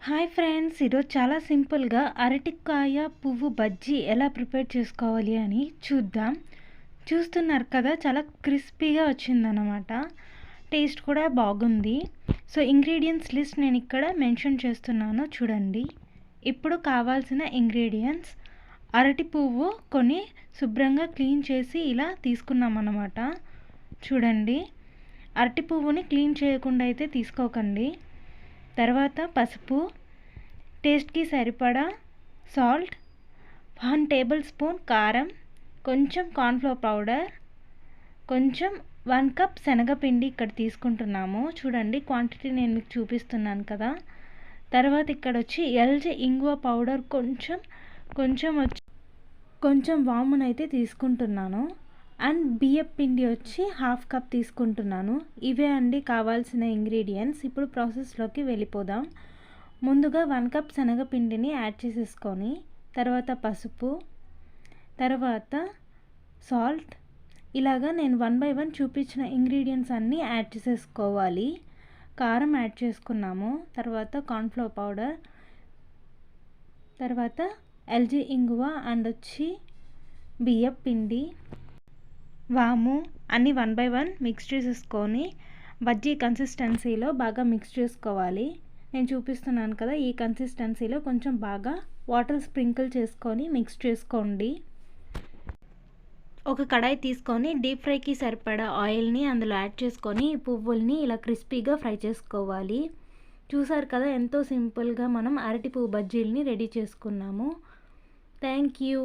Hi friends, ఈరోజు చాలా సింపుల్గా అరటికాయ పువ్వు బజ్జీ ఎలా ప్రిపేర్ చేసుకోవాలి అని చూద్దాం. చూస్తున్నారు కదా, చాలా క్రిస్పీగా వచ్చిందన్నమాట. టేస్ట్ కూడా బాగుంది. సో ఇంగ్రీడియంట్స్ లిస్ట్ నేను ఇక్కడ మెన్షన్ చేస్తున్నాను, చూడండి. ఇప్పుడు కావాల్సిన ఇంగ్రీడియంట్స్: అరటి పువ్వు కొన్ని శుభ్రంగా క్లీన్ చేసి ఇలా తీసుకున్నామన్నమాట. చూడండి, అరటి పువ్వుని క్లీన్ చేయకుండా అయితే తీసుకోకండి. తర్వాత పసుపు, టేస్ట్కి సరిపడా సాల్ట్, 1 టేబుల్ స్పూన్ కారం, కొంచెం కార్న్ఫ్లోర్ పౌడర్, కొంచెం 1 కప్ శనగపిండి ఇక్కడ తీసుకుంటున్నాము. చూడండి, క్వాంటిటీ నేను మీకు చూపిస్తున్నాను కదా. తర్వాత ఇక్కడ వచ్చి ఎల్జీ ఇంగువ పౌడర్ కొంచెం వామునైతే తీసుకుంటున్నాను. అండ్ బియ్యం పిండి వచ్చి 1/2 కప్ తీసుకుంటున్నాను. ఇవే అండి కావాల్సిన ఇంగ్రీడియంట్స్. ఇప్పుడు ప్రాసెస్లోకి వెళ్ళిపోదాం. ముందుగా 1 కప్ శనగపిండిని యాడ్ చేసేసుకొని, తర్వాత పసుపు, తర్వాత సాల్ట్, ఇలాగా నేను 1 బై 1 చూపించిన ఇంగ్రీడియంట్స్ అన్నీ యాడ్ చేసేసుకోవాలి. కారం యాడ్ చేసుకున్నాము, తర్వాత కార్న్ఫ్లోర్ పౌడర్, తర్వాత ఎల్జీ ఇంగువ అండ్ వచ్చి బియ్యం పిండి, వాము అన్నీ 1 బై 1 మిక్స్ చేసేసుకొని బజ్జీ కన్సిస్టెన్సీలో బాగా మిక్స్ చేసుకోవాలి. నేను చూపిస్తున్నాను కదా, ఈ కన్సిస్టెన్సీలో కొంచెం బాగా వాటర్ స్ప్రింకిల్ చేసుకొని మిక్స్ చేసుకోండి. ఒక కడాయి తీసుకొని డీప్ ఫ్రైకి సరిపడా ఆయిల్ని అందులో యాడ్ చేసుకొని ఈ పువ్వుల్ని ఇలా క్రిస్పీగా ఫ్రై చేసుకోవాలి. చూసారు కదా, ఎంతో సింపుల్గా మనం అరటి పువ్వు బజ్జీల్ని రెడీ చేసుకున్నాము. Thank you.